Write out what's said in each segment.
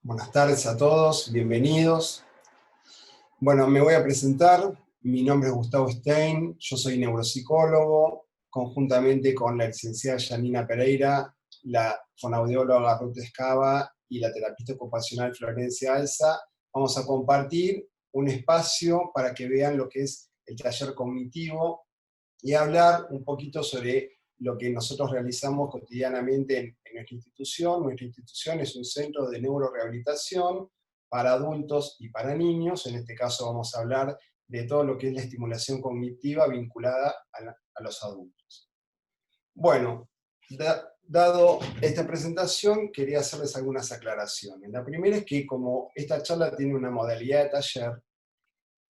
Buenas tardes a todos, bienvenidos. Bueno, me voy a presentar. Mi nombre es Gustavo Stein, yo soy neuropsicólogo, conjuntamente con la licenciada Janina Pereira, la fonoaudióloga Ruth Escava y la terapista ocupacional Florencia Alza. Vamos a compartir un espacio para que vean lo que es el taller cognitivo y hablar un poquito sobre lo que nosotros realizamos cotidianamente en nuestra institución. Nuestra institución es un centro de neurorehabilitación para adultos y para niños. En este caso vamos a hablar de todo lo que es la estimulación cognitiva vinculada a los adultos. Bueno, dado esta presentación, quería hacerles algunas aclaraciones. La primera es que como esta charla tiene una modalidad de taller,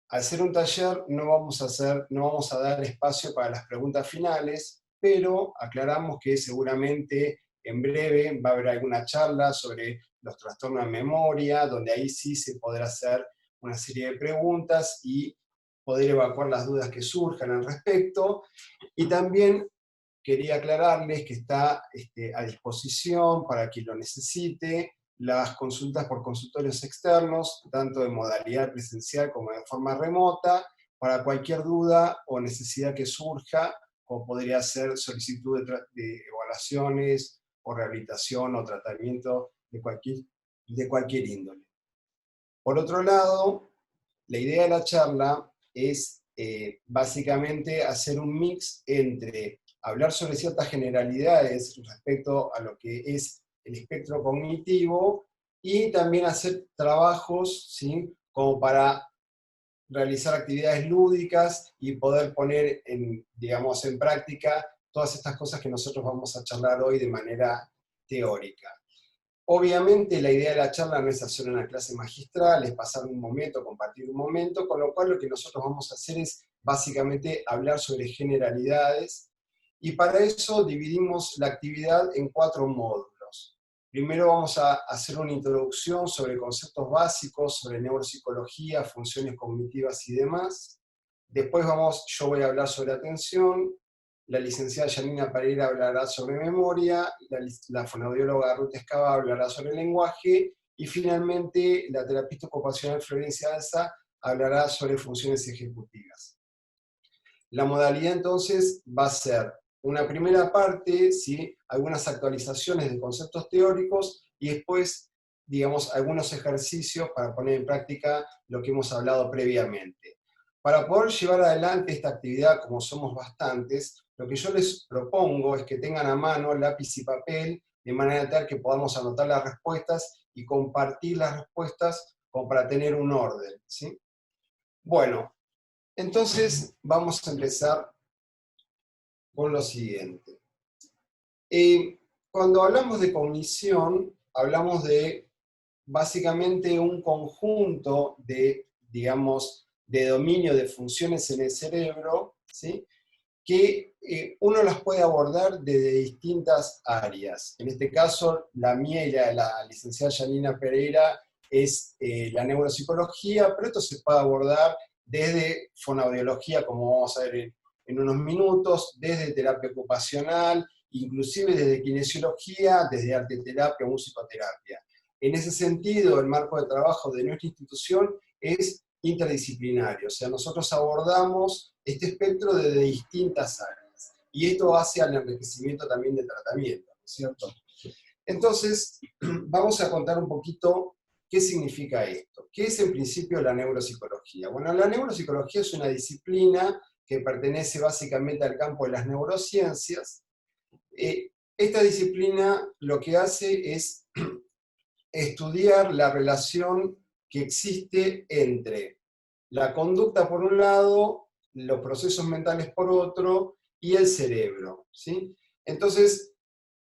al ser un taller no vamos a dar espacio para las preguntas finales, pero aclaramos que seguramente en breve va a haber alguna charla sobre los trastornos de memoria, donde ahí sí se podrá hacer una serie de preguntas y poder evacuar las dudas que surjan al respecto. Y también quería aclararles que está a disposición para quien lo necesite las consultas por consultorios externos, tanto de modalidad presencial como de forma remota, para cualquier duda o necesidad que surja, como podría ser solicitud de evaluaciones o rehabilitación o tratamiento de cualquier índole. Por otro lado, la idea de la charla es básicamente hacer un mix entre hablar sobre ciertas generalidades respecto a lo que es el espectro cognitivo y también hacer trabajos, ¿sí?, como para realizar actividades lúdicas y poder poner digamos, en práctica todas estas cosas que nosotros vamos a charlar hoy de manera teórica. Obviamente la idea de la charla no es hacer una clase magistral, es pasar un momento, compartir un momento, con lo cual lo que nosotros vamos a hacer es básicamente hablar sobre generalidades, y para eso dividimos la actividad en 4 módulos. Primero vamos a hacer una introducción sobre conceptos básicos, sobre neuropsicología, funciones cognitivas y demás. Después yo voy a hablar sobre atención, la licenciada Janina Pereira hablará sobre memoria, la fonoaudióloga Ruth Escava hablará sobre lenguaje, y finalmente la terapista ocupacional Florencia Alza hablará sobre funciones ejecutivas. La modalidad entonces va a ser una primera parte, ¿sí?, algunas actualizaciones de conceptos teóricos, y después, digamos, algunos ejercicios para poner en práctica lo que hemos hablado previamente. Para poder llevar adelante esta actividad, como somos bastantes, lo que yo les propongo es que tengan a mano lápiz y papel, de manera tal que podamos anotar las respuestas y compartir las respuestas como para tener un orden, ¿sí? Bueno, entonces vamos a empezar con lo siguiente. Cuando hablamos de cognición, hablamos de básicamente un conjunto de, digamos, de dominio de funciones en el cerebro, ¿sí?, que uno las puede abordar desde distintas áreas. En este caso, la mía y la licenciada Janina Pereira es la neuropsicología, pero esto se puede abordar desde fonoaudiología, como vamos a ver en unos minutos, desde terapia ocupacional, inclusive desde kinesiología, desde arteterapia o musicoterapia. En ese sentido, el marco de trabajo de nuestra institución es interdisciplinario, o sea, nosotros abordamos este espectro desde distintas áreas, y esto hace al enriquecimiento también del tratamiento, ¿no es cierto? Entonces, vamos a contar un poquito qué significa esto. ¿Qué es en principio la neuropsicología? Bueno, la neuropsicología es una disciplina que pertenece básicamente al campo de las neurociencias. Esta disciplina lo que hace es estudiar la relación que existe entre la conducta por un lado, los procesos mentales por otro, y el cerebro, ¿sí? Entonces,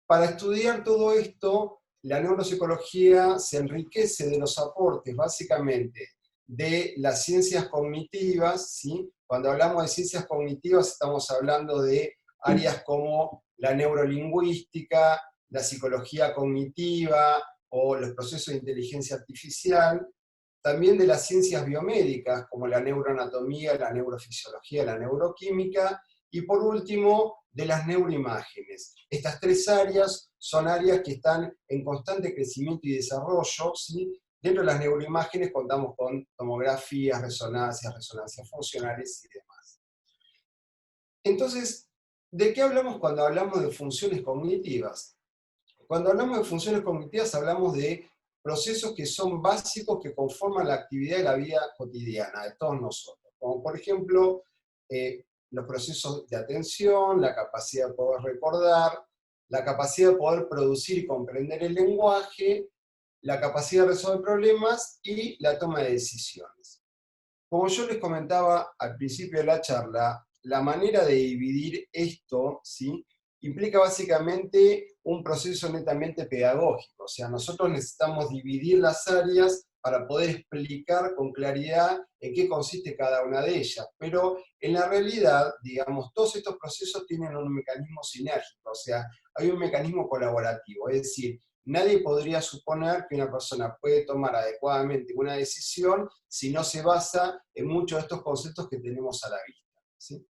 para estudiar todo esto, la neuropsicología se enriquece de los aportes, básicamente, de las ciencias cognitivas, ¿sí? Cuando hablamos de ciencias cognitivas estamos hablando de áreas como la neurolingüística, la psicología cognitiva o los procesos de inteligencia artificial, también de las ciencias biomédicas como la neuroanatomía, la neurofisiología, la neuroquímica, y por último, de las neuroimágenes. Estas tres áreas son áreas que están en constante crecimiento y desarrollo, ¿sí? Dentro de las neuroimágenes contamos con tomografías, resonancias funcionales y demás. Entonces, ¿de qué hablamos cuando hablamos de funciones cognitivas? Cuando hablamos de funciones cognitivas hablamos de procesos que son básicos que conforman la actividad de la vida cotidiana de todos nosotros, como por ejemplo los procesos de atención, la capacidad de poder recordar, la capacidad de poder producir y comprender el lenguaje, la capacidad de resolver problemas y la toma de decisiones. Como yo les comentaba al principio de la charla, la manera de dividir esto, ¿sí?, implica básicamente un proceso netamente pedagógico. O sea, nosotros necesitamos dividir las áreas para poder explicar con claridad en qué consiste cada una de ellas. Pero en la realidad, digamos, todos estos procesos tienen un mecanismo sinérgico, o sea, hay un mecanismo colaborativo. Es decir, nadie podría suponer que una persona puede tomar adecuadamente una decisión si no se basa en muchos de estos conceptos que tenemos a la vista, ¿sí?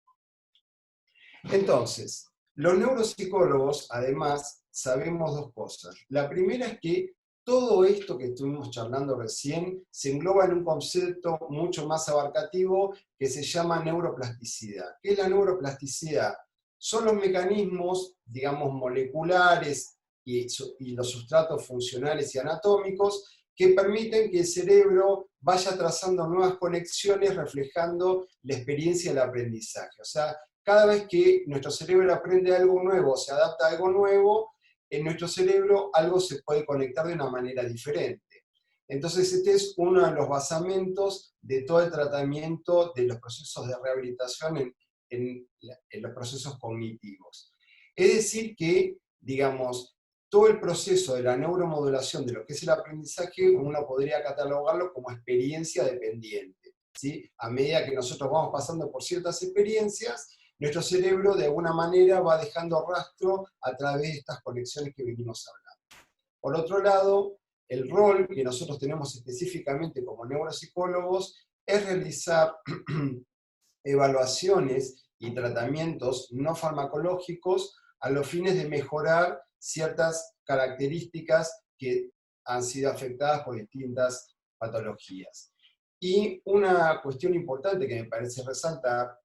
Entonces, los neuropsicólogos, además, sabemos dos cosas. La primera es que todo esto que estuvimos charlando recién se engloba en un concepto mucho más abarcativo que se llama neuroplasticidad. ¿Qué es la neuroplasticidad? Son los mecanismos, digamos, moleculares y los sustratos funcionales y anatómicos que permiten que el cerebro vaya trazando nuevas conexiones reflejando la experiencia del aprendizaje. O sea, cada vez que nuestro cerebro aprende algo nuevo, se adapta a algo nuevo, en nuestro cerebro algo se puede conectar de una manera diferente. Entonces este es uno de los basamentos de todo el tratamiento de los procesos de rehabilitación en los procesos cognitivos. Es decir que, digamos, todo el proceso de la neuromodulación de lo que es el aprendizaje, uno podría catalogarlo como experiencia dependiente, ¿sí? A medida que nosotros vamos pasando por ciertas experiencias, nuestro cerebro de alguna manera va dejando rastro a través de estas conexiones que venimos hablando. Por otro lado, el rol que nosotros tenemos específicamente como neuropsicólogos es realizar evaluaciones y tratamientos no farmacológicos a los fines de mejorar ciertas características que han sido afectadas por distintas patologías. Y una cuestión importante que me parece resaltar,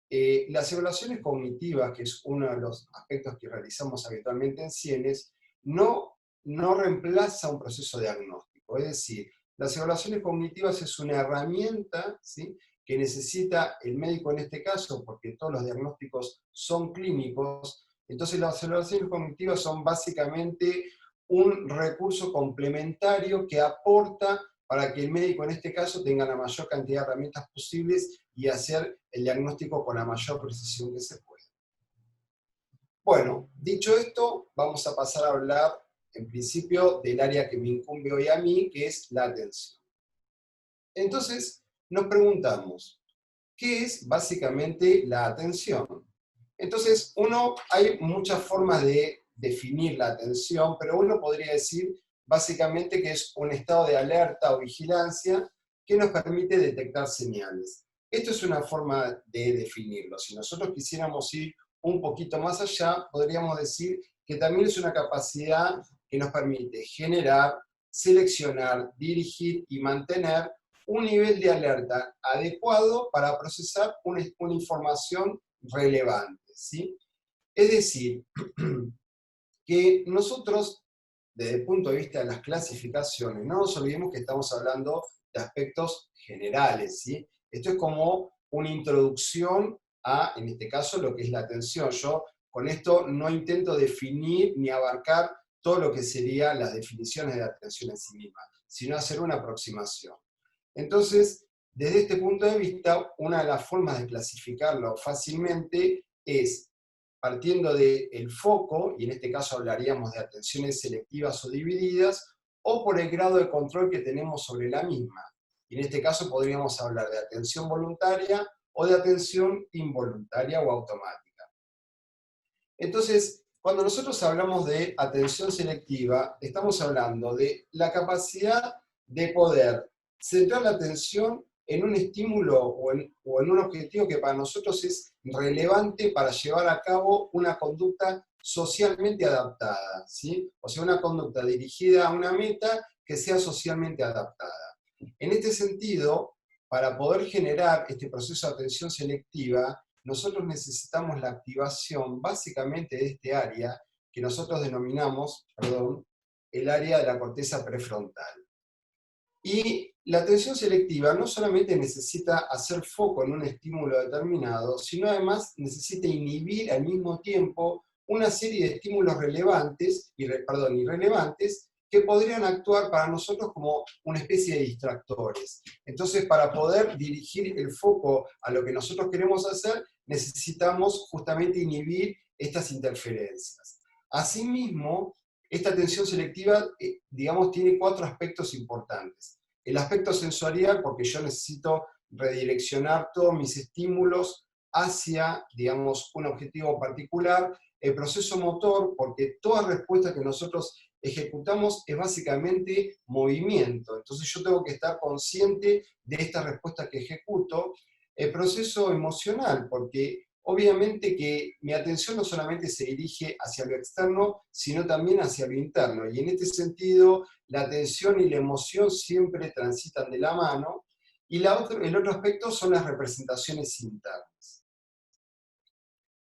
las evaluaciones cognitivas, que es uno de los aspectos que realizamos habitualmente en Cienes, no reemplaza un proceso diagnóstico. Es decir, las evaluaciones cognitivas es una herramienta, ¿sí?, que necesita el médico en este caso, porque todos los diagnósticos son clínicos. Entonces las evaluaciones cognitivas son básicamente un recurso complementario que aporta para que el médico en este caso tenga la mayor cantidad de herramientas posibles y hacer el diagnóstico con la mayor precisión que se pueda. Bueno, dicho esto, vamos a pasar a hablar en principio del área que me incumbe hoy a mí, que es la atención. Entonces, nos preguntamos, ¿qué es básicamente la atención? Entonces, hay muchas formas de definir la atención, pero uno podría decir básicamente que es un estado de alerta o vigilancia que nos permite detectar señales. Esto es una forma de definirlo. Si nosotros quisiéramos ir un poquito más allá, podríamos decir que también es una capacidad que nos permite generar, seleccionar, dirigir y mantener un nivel de alerta adecuado para procesar una información relevante, ¿sí? Es decir, que nosotros, desde el punto de vista de las clasificaciones, no nos olvidemos que estamos hablando de aspectos generales, ¿sí? Esto es como una introducción a, en este caso, lo que es la atención. Yo con esto no intento definir ni abarcar todo lo que serían las definiciones de la atención en sí misma, sino hacer una aproximación. Entonces, desde este punto de vista, una de las formas de clasificarlo fácilmente es partiendo del foco, y en este caso hablaríamos de atenciones selectivas o divididas, o por el grado de control que tenemos sobre la misma. Y en este caso podríamos hablar de atención voluntaria o de atención involuntaria o automática. Entonces, cuando nosotros hablamos de atención selectiva, estamos hablando de la capacidad de poder centrar la atención en un estímulo o en un objetivo que para nosotros es relevante para llevar a cabo una conducta socialmente adaptada, ¿sí? O sea, una conducta dirigida a una meta que sea socialmente adaptada. En este sentido, para poder generar este proceso de atención selectiva, nosotros necesitamos la activación básicamente de este área que nosotros denominamos, el área de la corteza prefrontal. Y la atención selectiva no solamente necesita hacer foco en un estímulo determinado, sino además necesita inhibir al mismo tiempo una serie de estímulos relevantes, irrelevantes, que podrían actuar para nosotros como una especie de distractores. Entonces, para poder dirigir el foco a lo que nosotros queremos hacer, necesitamos justamente inhibir estas interferencias. Asimismo, esta atención selectiva, digamos, tiene 4 aspectos importantes. El aspecto sensorial, porque yo necesito redireccionar todos mis estímulos hacia, digamos, un objetivo particular. El proceso motor, porque toda respuesta que nosotros ejecutamos es básicamente movimiento. Entonces yo tengo que estar consciente de esta respuesta que ejecuto. El proceso emocional, porque obviamente que mi atención no solamente se dirige hacia lo externo, sino también hacia lo interno. Y en este sentido, la atención y la emoción siempre transitan de la mano. Y el otro aspecto son las representaciones internas.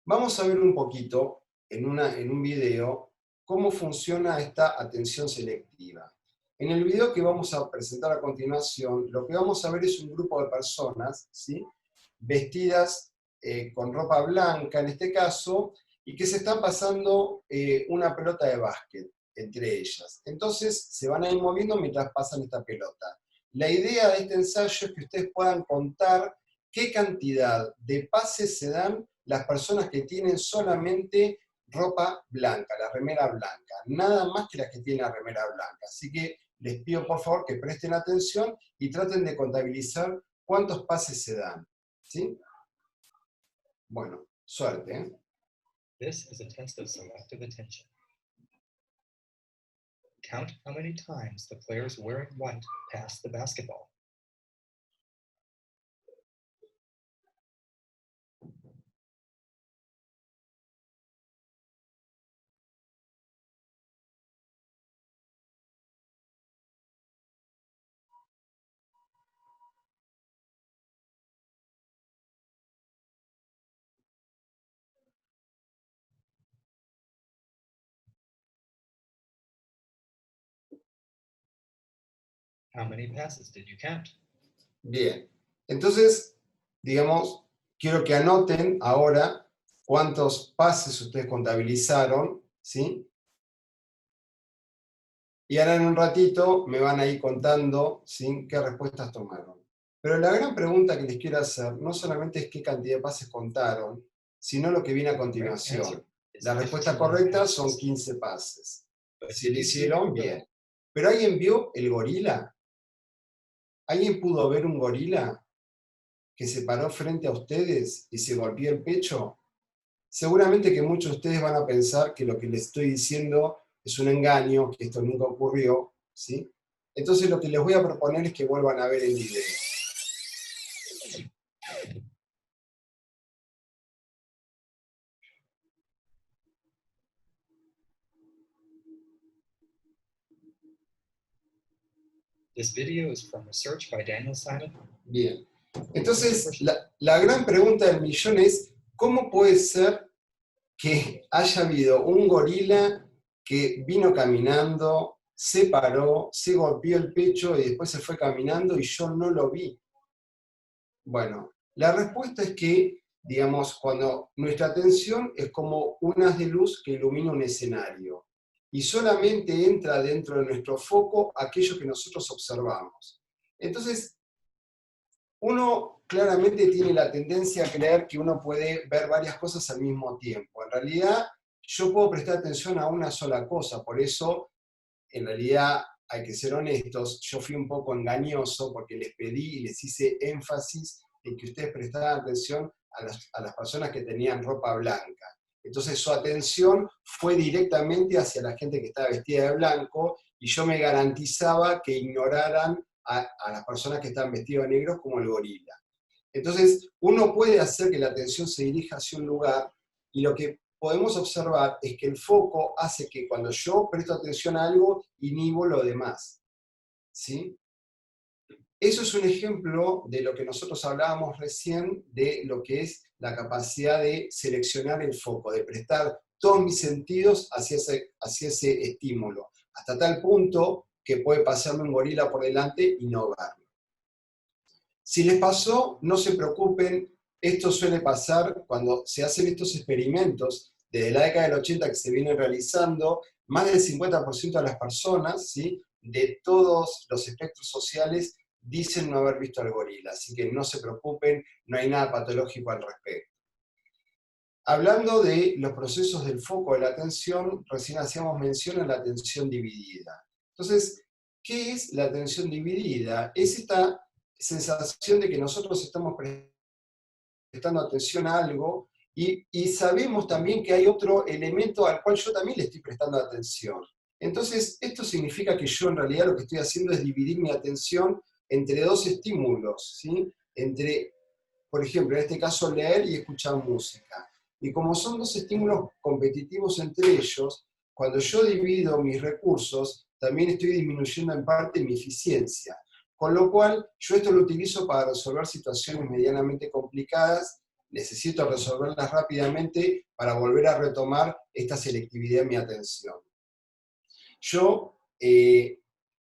Vamos a ver un poquito, en un video, cómo funciona esta atención selectiva. En el video que vamos a presentar a continuación, lo que vamos a ver es un grupo de personas, ¿sí?, vestidas con ropa blanca en este caso, y que se están pasando una pelota de básquet entre ellas. Entonces se van a ir moviendo mientras pasan esta pelota. La idea de este ensayo es que ustedes puedan contar qué cantidad de pases se dan las personas que tienen solamente ropa blanca, la remera blanca, nada más que las que tienen la remera blanca. Así que les pido por favor que presten atención y traten de contabilizar cuántos pases se dan, ¿sí? Bueno, suerte, ¿eh? This is a test of selective attention. Count how many times the players wearing white pass the basketball. How many passes did you count? Bien, entonces, digamos, quiero que anoten ahora cuántos pases ustedes contabilizaron, ¿sí? Y ahora en un ratito me van a ir contando, ¿sí?, qué respuestas tomaron. Pero la gran pregunta que les quiero hacer no solamente es qué cantidad de pases contaron, sino lo que viene a continuación. La respuesta correcta son 15 pases. Si lo hicieron, bien. ¿Pero alguien vio el gorila? ¿Alguien pudo ver un gorila que se paró frente a ustedes y se golpeó el pecho? Seguramente que muchos de ustedes van a pensar que lo que les estoy diciendo es un engaño, que esto nunca ocurrió, ¿sí? Entonces lo que les voy a proponer es que vuelvan a ver el video. This video is from research by Daniel Simon. Bien. Entonces, la gran pregunta del millón es, ¿cómo puede ser que haya habido un gorila que vino caminando, se paró, se golpeó el pecho y después se fue caminando y yo no lo vi? Bueno, la respuesta es que, digamos, cuando nuestra atención es como un haz de luz que ilumina un escenario y solamente entra dentro de nuestro foco aquello que nosotros observamos. Entonces, uno claramente tiene la tendencia a creer que uno puede ver varias cosas al mismo tiempo. En realidad, yo puedo prestar atención a una sola cosa, por eso, en realidad, hay que ser honestos, yo fui un poco engañoso porque les pedí y les hice énfasis en que ustedes prestaran atención a las personas que tenían ropa blanca. Entonces su atención fue directamente hacia la gente que estaba vestida de blanco y yo me garantizaba que ignoraran a las personas que están vestidas de negro como el gorila. Entonces, uno puede hacer que la atención se dirija hacia un lugar, y lo que podemos observar es que el foco hace que cuando yo presto atención a algo, inhibo lo demás, ¿sí? Eso es un ejemplo de lo que nosotros hablábamos recién, de lo que es la capacidad de seleccionar el foco, de prestar todos mis sentidos hacia ese estímulo, hasta tal punto que puede pasarme un gorila por delante y no verlo. Si les pasó, no se preocupen, esto suele pasar cuando se hacen estos experimentos desde la década del 80 que se vienen realizando. Más del 50% de las personas, ¿sí?, de todos los espectros sociales dicen no haber visto al gorila, así que no se preocupen, no hay nada patológico al respecto. Hablando de los procesos del foco de la atención, recién hacíamos mención a la atención dividida. Entonces, ¿qué es la atención dividida? Es esta sensación de que nosotros estamos prestando atención a algo y sabemos también que hay otro elemento al cual yo también le estoy prestando atención. Entonces, esto significa que yo en realidad lo que estoy haciendo es dividir mi atención entre dos estímulos, ¿sí? Entre, por ejemplo, en este caso, leer y escuchar música. Y como son dos estímulos competitivos entre ellos, cuando yo divido mis recursos, también estoy disminuyendo en parte mi eficiencia. Con lo cual, yo esto lo utilizo para resolver situaciones medianamente complicadas, necesito resolverlas rápidamente para volver a retomar esta selectividad en mi atención. Yo,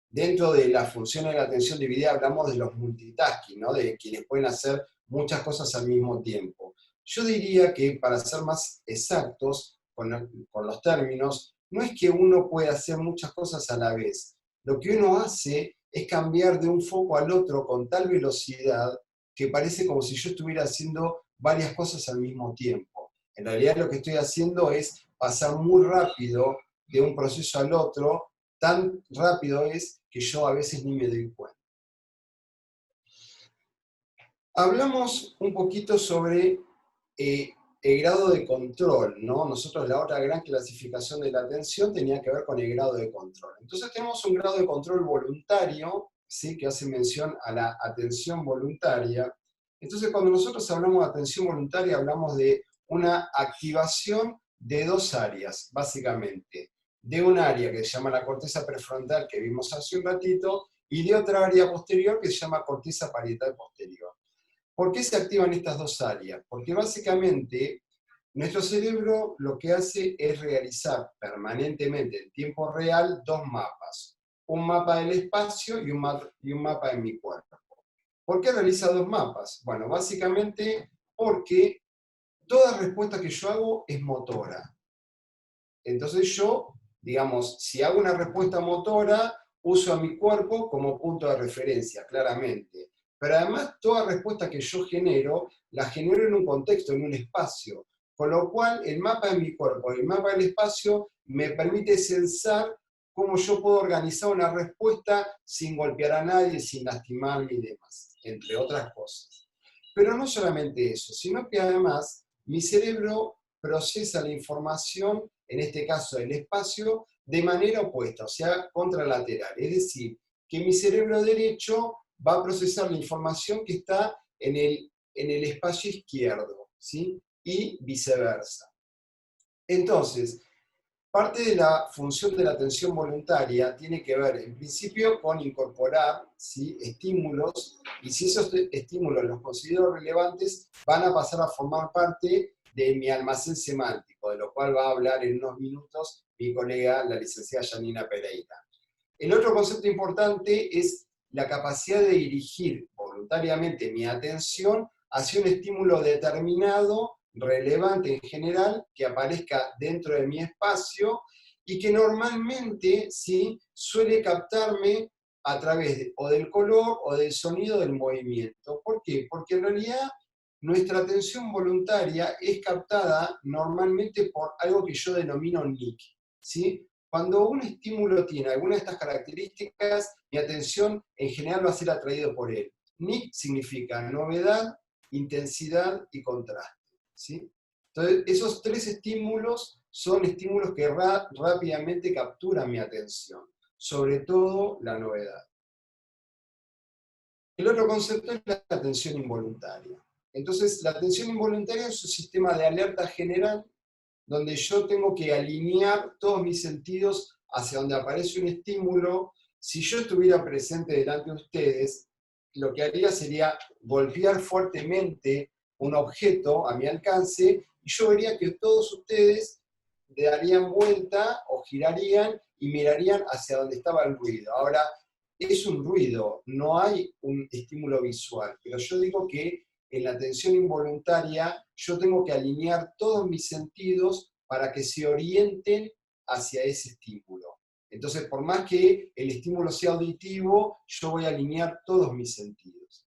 dentro de las funciones de la atención dividida, hablamos de los multitasking, ¿no?, de quienes pueden hacer muchas cosas al mismo tiempo. Yo diría que, para ser más exactos con los términos, no es que uno pueda hacer muchas cosas a la vez. Lo que uno hace es cambiar de un foco al otro con tal velocidad que parece como si yo estuviera haciendo varias cosas al mismo tiempo. En realidad lo que estoy haciendo es pasar muy rápido de un proceso al otro, tan rápido es que yo a veces ni me doy cuenta. Hablamos un poquito sobre el grado de control, ¿no? Nosotros, la otra gran clasificación de la atención tenía que ver con el grado de control. Entonces tenemos un grado de control voluntario, ¿sí?, que hace mención a la atención voluntaria. Entonces, cuando nosotros hablamos de atención voluntaria, hablamos de una activación de dos áreas, básicamente. De un área que se llama la corteza prefrontal, que vimos hace un ratito, y de otra área posterior que se llama corteza parietal posterior. ¿Por qué se activan estas dos áreas? Porque básicamente nuestro cerebro lo que hace es realizar permanentemente en tiempo real dos mapas. Un mapa del espacio y un mapa de mi cuerpo. ¿Por qué realiza dos mapas? Bueno, básicamente porque toda respuesta que yo hago es motora. Entonces yo, digamos, si hago una respuesta motora, uso a mi cuerpo como punto de referencia, claramente. Pero además, toda respuesta que yo genero, la genero en un contexto, en un espacio. Con lo cual, el mapa de mi cuerpo y el mapa del espacio me permite censar cómo yo puedo organizar una respuesta sin golpear a nadie, sin lastimarme y demás, entre otras cosas. Pero no solamente eso, sino que además mi cerebro procesa la información, en este caso del espacio, de manera opuesta, o sea, contralateral. Es decir, que mi cerebro derecho va a procesar la información que está en el espacio izquierdo, ¿sí?, y viceversa. Entonces, parte de la función de la atención voluntaria tiene que ver, en principio, con incorporar, ¿sí?, estímulos, y si esos estímulos los considero relevantes, van a pasar a formar parte de mi almacén semántico, de lo cual va a hablar en unos minutos mi colega, la licenciada Janina Pereira. El otro concepto importante es la capacidad de dirigir voluntariamente mi atención hacia un estímulo determinado, relevante en general, que aparezca dentro de mi espacio y que normalmente, ¿sí?, suele captarme a través o del color o del sonido del movimiento. ¿Por qué? Porque en realidad nuestra atención voluntaria es captada normalmente por algo que yo denomino NIC, ¿sí? Cuando un estímulo tiene alguna de estas características, mi atención en general va a ser atraído por él. NIC significa novedad, intensidad y contraste, ¿sí? Entonces, esos tres estímulos son estímulos que rápidamente capturan mi atención, sobre todo la novedad. El otro concepto es la atención involuntaria. Entonces, la atención involuntaria es un sistema de alerta general donde yo tengo que alinear todos mis sentidos hacia donde aparece un estímulo. Si yo estuviera presente delante de ustedes, lo que haría sería golpear fuertemente un objeto a mi alcance y yo vería que todos ustedes darían vuelta o girarían y mirarían hacia donde estaba el ruido. Ahora, es un ruido, no hay un estímulo visual, pero yo digo que en la atención involuntaria yo tengo que alinear todos mis sentidos para que se orienten hacia ese estímulo. Entonces, por más que el estímulo sea auditivo, yo voy a alinear todos mis sentidos.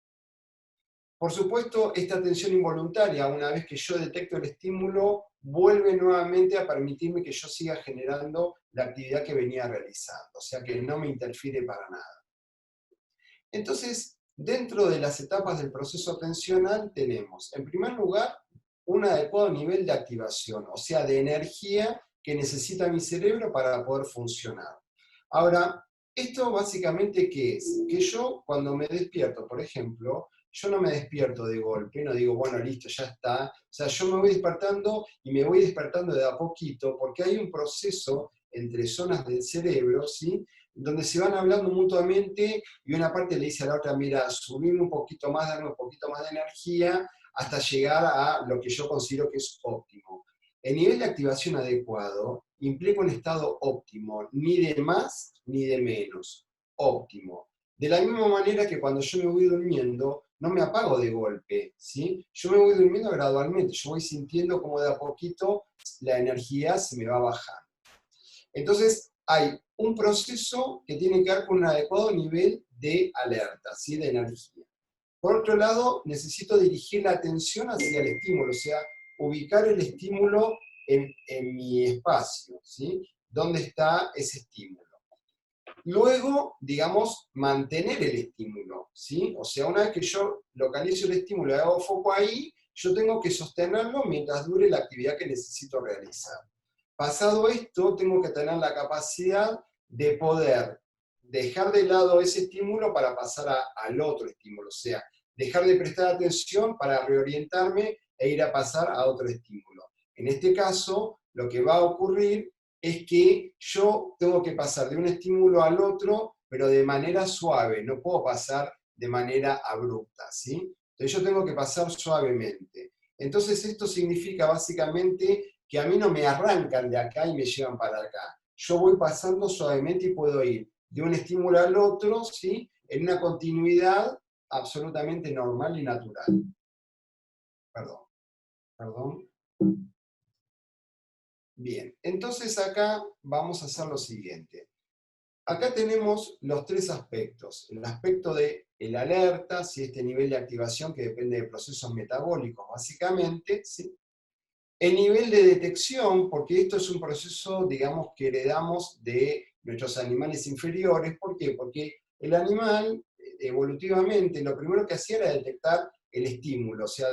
Por supuesto, esta atención involuntaria, una vez que yo detecto el estímulo, vuelve nuevamente a permitirme que yo siga generando la actividad que venía realizando, o sea que no me interfiere para nada. Entonces, dentro de las etapas del proceso atencional tenemos, en primer lugar, un adecuado nivel de activación, o sea, de energía que necesita mi cerebro para poder funcionar. Ahora, ¿esto básicamente qué es? Que yo cuando me despierto, por ejemplo, yo no me despierto de golpe, no digo, bueno, listo, ya está. O sea, yo me voy despertando y me voy despertando de a poquito, porque hay un proceso entre zonas del cerebro, ¿sí?, donde se van hablando mutuamente y una parte le dice a la otra, mira, subime un poquito más, dame un poquito más de energía, hasta llegar a lo que yo considero que es óptimo. El nivel de activación adecuado implica un estado óptimo, ni de más ni de menos, óptimo. De la misma manera que cuando yo me voy durmiendo, no me apago de golpe, ¿sí? Yo me voy durmiendo gradualmente, yo voy sintiendo como de a poquito la energía se me va bajando. Entonces, hay un proceso que tiene que ver con un adecuado nivel de alerta, ¿sí?, de energía. Por otro lado, necesito dirigir la atención hacia el estímulo, o sea, ubicar el estímulo en mi espacio, ¿sí? ¿Dónde está ese estímulo? Luego, digamos, mantener el estímulo, ¿sí? O sea, una vez que yo localizo el estímulo y hago foco ahí, yo tengo que sostenerlo mientras dure la actividad que necesito realizar. Pasado esto, tengo que tener la capacidad de poder dejar de lado ese estímulo para pasar al otro estímulo, o sea, dejar de prestar atención para reorientarme e ir a pasar a otro estímulo. En este caso, lo que va a ocurrir es que yo tengo que pasar de un estímulo al otro, pero de manera suave, no puedo pasar de manera abrupta, ¿sí? Entonces yo tengo que pasar suavemente. Entonces esto significa básicamente que a mí no me arrancan de acá y me llevan para acá. Yo voy pasando suavemente y puedo ir de un estímulo al otro, ¿sí?, en una continuidad absolutamente normal y natural. Perdón. Bien, entonces acá vamos a hacer lo siguiente. Acá tenemos los tres aspectos. El aspecto de el alerta, si este nivel de activación que depende de procesos metabólicos básicamente, ¿sí? El nivel de detección, porque esto es un proceso, digamos, que heredamos de nuestros animales inferiores. ¿Por qué? Porque el animal, evolutivamente, lo primero que hacía era detectar el estímulo, o sea,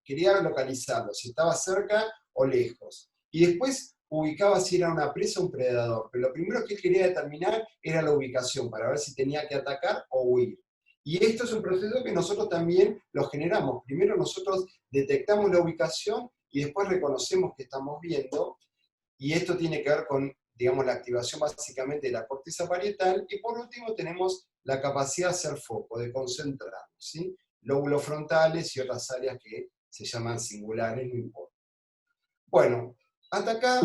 quería localizarlo, si estaba cerca o lejos. Y después ubicaba si era una presa o un predador, pero lo primero que él quería determinar era la ubicación, para ver si tenía que atacar o huir. Y esto es un proceso que nosotros también lo generamos. Primero nosotros detectamos la ubicación y después reconocemos que estamos viendo, y esto tiene que ver con, digamos, la activación básicamente de la corteza parietal, y por último tenemos la capacidad de hacer foco, de concentrarnos, ¿sí? Lóbulos frontales y otras áreas que se llaman singulares, no importa. Bueno, hasta acá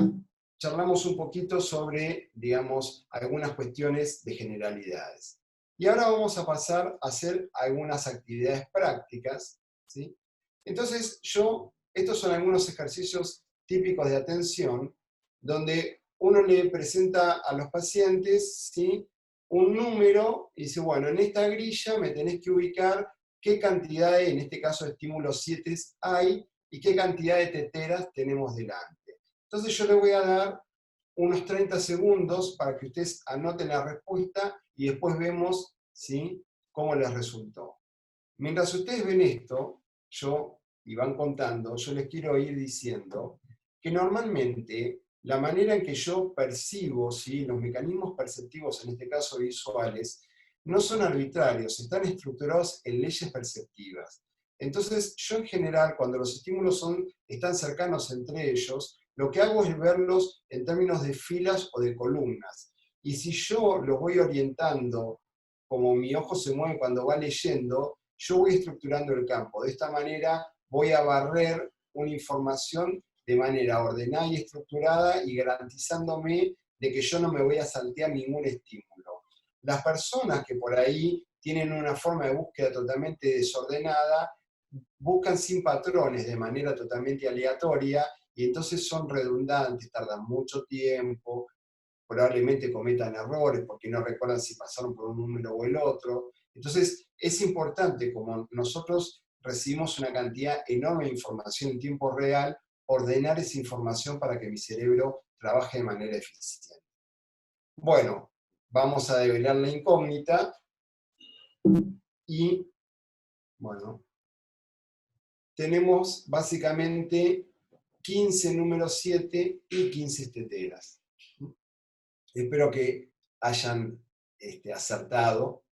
charlamos un poquito sobre, digamos, algunas cuestiones de generalidades. Y ahora vamos a pasar a hacer algunas actividades prácticas, ¿sí? Entonces estos son algunos ejercicios típicos de atención, donde uno le presenta a los pacientes, ¿sí?, un número y dice, bueno, en esta grilla me tenés que ubicar qué cantidad en este caso de estímulos 7 hay y qué cantidad de teteras tenemos delante. Entonces yo le voy a dar unos 30 segundos para que ustedes anoten la respuesta y después vemos, ¿sí?, cómo les resultó. Mientras ustedes ven esto, y van contando, yo les quiero ir diciendo que normalmente la manera en que yo percibo, ¿sí?, los mecanismos perceptivos, en este caso visuales, no son arbitrarios, están estructurados en leyes perceptivas. Entonces, yo en general, cuando los estímulos están cercanos entre ellos, lo que hago es verlos en términos de filas o de columnas. Y si yo los voy orientando, como mi ojo se mueve cuando va leyendo, yo voy estructurando el campo. De esta manera voy a barrer una información de manera ordenada y estructurada y garantizándome de que yo no me voy a saltear ningún estímulo. Las personas que por ahí tienen una forma de búsqueda totalmente desordenada, buscan sin patrones de manera totalmente aleatoria y entonces son redundantes, tardan mucho tiempo, probablemente cometan errores porque no recuerdan si pasaron por un número o el otro. Entonces es importante, como nosotros recibimos una cantidad enorme de información en tiempo real, ordenar esa información para que mi cerebro trabaje de manera eficiente. Bueno, vamos a develar la incógnita y, bueno, tenemos básicamente 15 números 7 y 15 teteras. Espero que hayan acertado.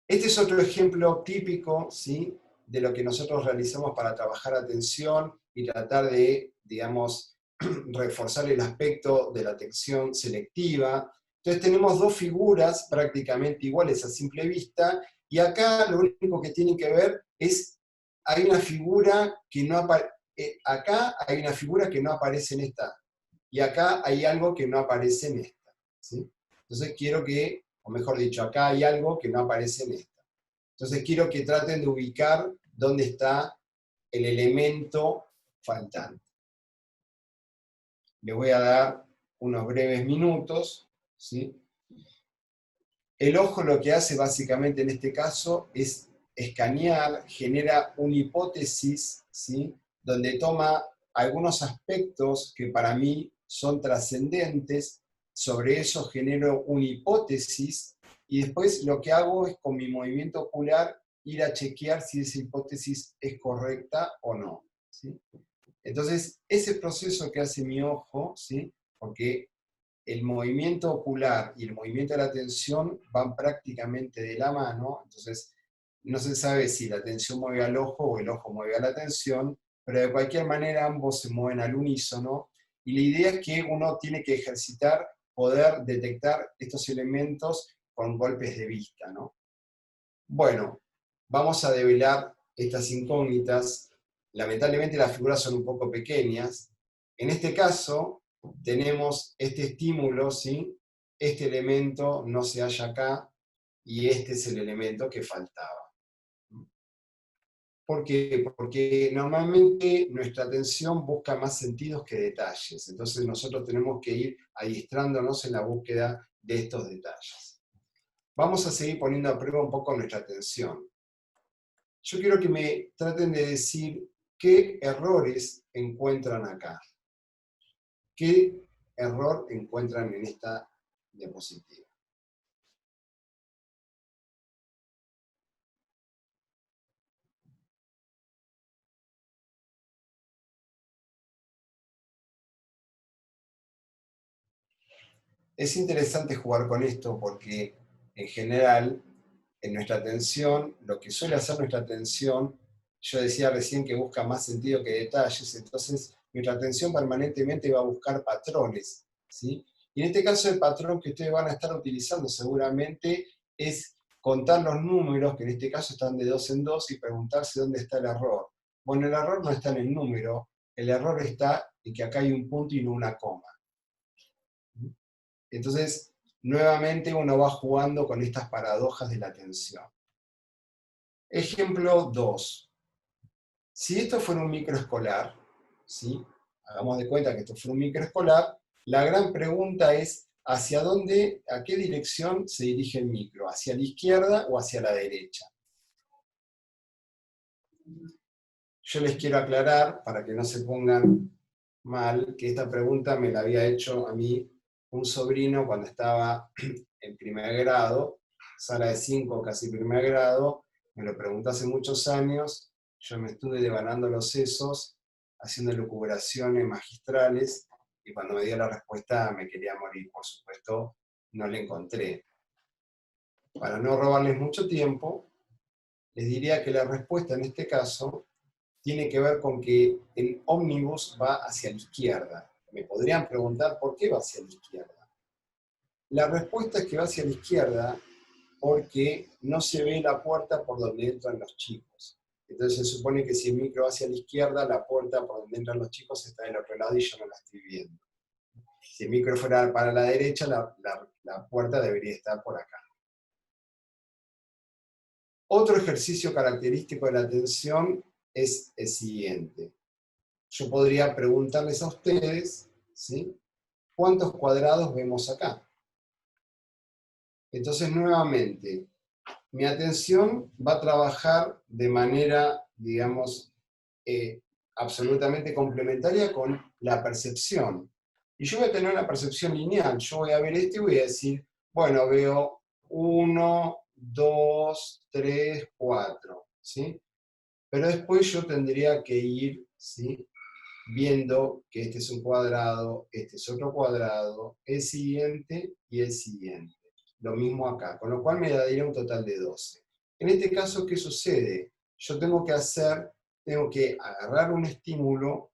Este es otro ejemplo típico, ¿sí?, de lo que nosotros realizamos para trabajar atención y tratar de, digamos, reforzar el aspecto de la atención selectiva. Entonces tenemos dos figuras prácticamente iguales a simple vista, y acá lo único que tienen que ver es, hay una figura que no acá hay una figura que no aparece en esta, y acá hay algo que no aparece en esta, ¿sí? Entonces quiero que, o mejor dicho, acá hay algo que no aparece en esta. Entonces quiero que traten de ubicar dónde está el elemento faltante. Le voy a dar unos breves minutos, ¿sí? El ojo lo que hace básicamente en este caso es escanear, genera una hipótesis, ¿sí?, donde toma algunos aspectos que para mí son trascendentes, sobre eso genero una hipótesis, y después lo que hago es con mi movimiento ocular ir a chequear si esa hipótesis es correcta o no, ¿sí? Entonces, ese proceso que hace mi ojo, ¿sí?, porque el movimiento ocular y el movimiento de la atención van prácticamente de la mano, entonces no se sabe si la atención mueve al ojo o el ojo mueve a la atención, pero de cualquier manera ambos se mueven al unísono, y la idea es que uno tiene que ejercitar poder detectar estos elementos con golpes de vista, ¿no? Bueno, vamos a develar estas incógnitas. Lamentablemente las figuras son un poco pequeñas. En este caso, tenemos este estímulo, ¿sí? Este elemento no se halla acá, y este es el elemento que faltaba. ¿Por qué? Porque normalmente nuestra atención busca más sentidos que detalles, entonces nosotros tenemos que ir adiestrándonos en la búsqueda de estos detalles. Vamos a seguir poniendo a prueba un poco nuestra atención. Yo quiero que me traten de decir qué errores encuentran acá. ¿Qué error encuentran en esta diapositiva? Es interesante jugar con esto porque, en general, en nuestra atención, lo que suele hacer nuestra atención, yo decía recién que busca más sentido que detalles, entonces nuestra atención permanentemente va a buscar patrones, ¿sí? Y en este caso el patrón que ustedes van a estar utilizando seguramente es contar los números, que en este caso están de 2 en 2, y preguntarse dónde está el error. Bueno, el error no está en el número, el error está en que acá hay un punto y no una coma. Entonces, nuevamente uno va jugando con estas paradojas de la atención. Ejemplo 2. Si esto fuera un microescolar, ¿sí?, hagamos de cuenta que esto fuera un microescolar, la gran pregunta es, ¿hacia dónde, a qué dirección se dirige el micro? ¿Hacia la izquierda o hacia la derecha? Yo les quiero aclarar, para que no se pongan mal, que esta pregunta me la había hecho a mí un sobrino cuando estaba en primer grado, sala de 5, casi primer grado, me lo preguntó hace muchos años, yo me estuve devanando los sesos, haciendo elucubraciones magistrales, y cuando me dio la respuesta me quería morir, por supuesto, no la encontré. para no robarles mucho tiempo, les diría que la respuesta en este caso tiene que ver con que el ómnibus va hacia la izquierda. Me podrían preguntar por qué va hacia la izquierda. La respuesta es que va hacia la izquierda porque no se ve la puerta por donde entran los chicos. Entonces se supone que si el micro va hacia la izquierda, la puerta por donde entran los chicos está del otro lado y yo no la estoy viendo. Si el micro fuera para la derecha, la puerta debería estar por acá. Otro ejercicio característico de la atención es el siguiente. Yo podría preguntarles a ustedes, ¿sí?, ¿cuántos cuadrados vemos acá? Entonces, nuevamente, mi atención va a trabajar de manera, digamos, absolutamente complementaria con la percepción. Y yo voy a tener una percepción lineal. Yo voy a ver esto y voy a decir, bueno, veo 1, 2, 3, 4, ¿sí? Pero después yo tendría que ir, ¿sí?, viendo que este es un cuadrado, este es otro cuadrado, el siguiente y el siguiente. Lo mismo acá, con lo cual me daría un total de 12. En este caso, ¿qué sucede? Yo tengo que agarrar un estímulo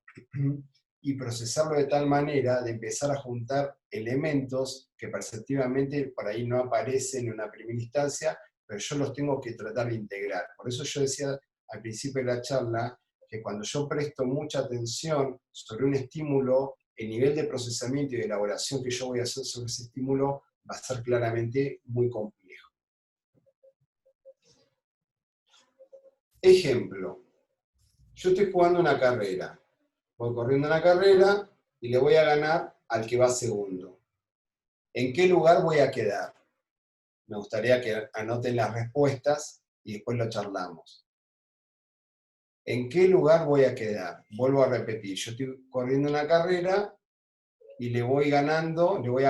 y procesarlo de tal manera de empezar a juntar elementos que perceptivamente por ahí no aparecen en una primera instancia, pero yo los tengo que tratar de integrar. Por eso yo decía al principio de la charla que cuando yo presto mucha atención sobre un estímulo, el nivel de procesamiento y de elaboración que yo voy a hacer sobre ese estímulo va a ser claramente muy complejo. Ejemplo, yo estoy jugando una carrera, voy corriendo una carrera y le voy a ganar al que va segundo. ¿En qué lugar voy a quedar? Me gustaría que anoten las respuestas y después lo charlamos. ¿En qué lugar voy a quedar? Vuelvo a repetir, yo estoy corriendo una carrera y le voy a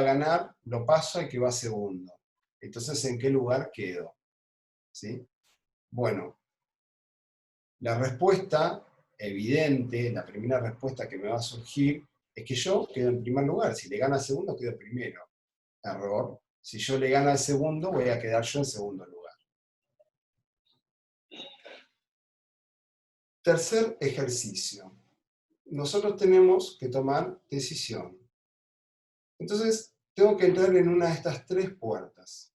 ganar, lo paso al que va segundo. Entonces, ¿en qué lugar quedo? ¿Sí? Bueno, la respuesta evidente, la primera respuesta que me va a surgir, es que yo quedo en primer lugar. Si le gana al segundo, quedo primero. Error. Si yo le gano al segundo, voy a quedar yo en segundo lugar. Tercer ejercicio. Nosotros tenemos que tomar decisión. Entonces, tengo que entrar en una de estas tres puertas.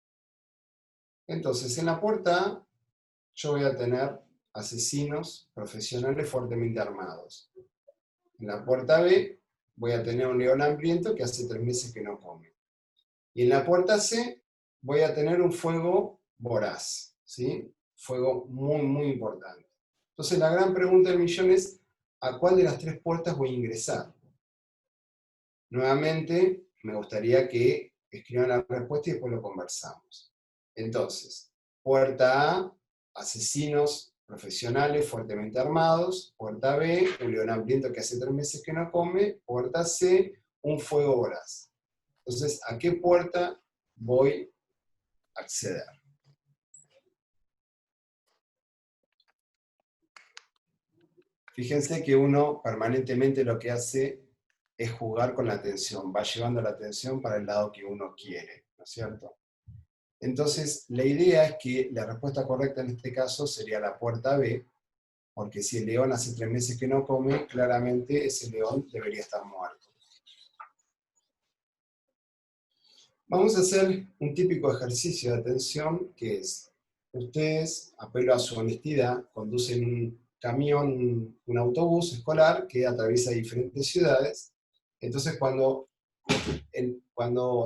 Entonces, en la puerta A, yo voy a tener asesinos profesionales fuertemente armados. En la puerta B, voy a tener un león hambriento que hace 3 meses que no come. Y en la puerta C, voy a tener un fuego voraz, ¿sí? Fuego muy, muy importante. Entonces, la gran pregunta del millón es, ¿a cuál de las tres puertas voy a ingresar? Nuevamente, me gustaría que escriban la respuesta y después lo conversamos. Entonces, puerta A, asesinos profesionales fuertemente armados. Puerta B, un león hambriento que hace 3 meses que no come. Puerta C, un fuego voraz. Entonces, ¿a qué puerta voy a acceder? Fíjense que uno permanentemente lo que hace es jugar con la atención, va llevando la atención para el lado que uno quiere, ¿no es cierto? Entonces, la idea es que la respuesta correcta en este caso sería la puerta B, porque si el león hace 3 meses que no come, claramente ese león debería estar muerto. Vamos a hacer un típico ejercicio de atención, que es, ustedes, apelo a su honestidad, conducen un camión, un autobús escolar que atraviesa diferentes ciudades. Entonces, cuando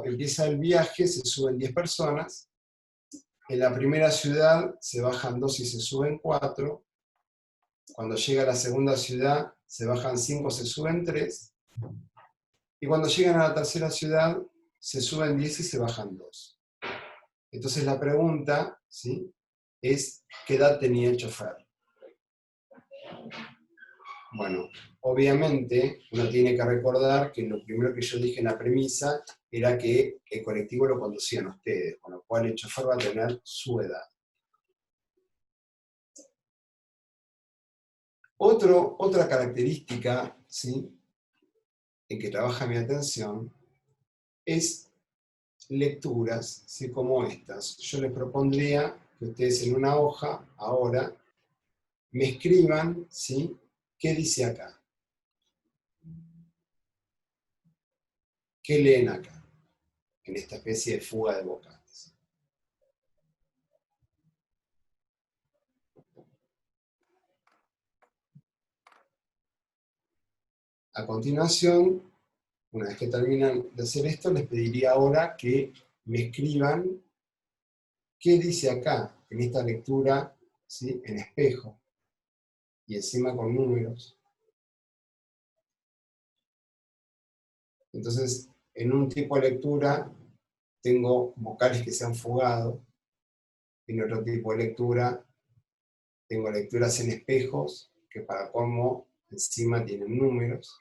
empieza el viaje, se suben 10 personas. En la primera ciudad se bajan 2 y se suben 4. Cuando llega a la segunda ciudad, se bajan 5, se suben 3. Y cuando llegan a la tercera ciudad, se suben 10 y se bajan 2. Entonces la pregunta, ¿sí?, es, ¿qué edad tenía el chofer? Bueno, obviamente uno tiene que recordar que lo primero que yo dije en la premisa era que el colectivo lo conducían ustedes, con lo cual el chofer va a tener su edad. Otra característica, ¿sí?, en que trabaja mi atención es lecturas, ¿sí? Como estas. Yo les propondría que ustedes en una hoja, ahora, me escriban, ¿sí? ¿Qué dice acá? ¿Qué leen acá? En esta especie de fuga de vocales. A continuación, una vez que terminan de hacer esto, les pediría ahora que me escriban qué dice acá, en esta lectura, ¿sí? En espejo, y encima con números. Entonces, en un tipo de lectura, tengo vocales que se han fugado, en otro tipo de lectura, tengo lecturas en espejos, que para colmo, encima tienen números.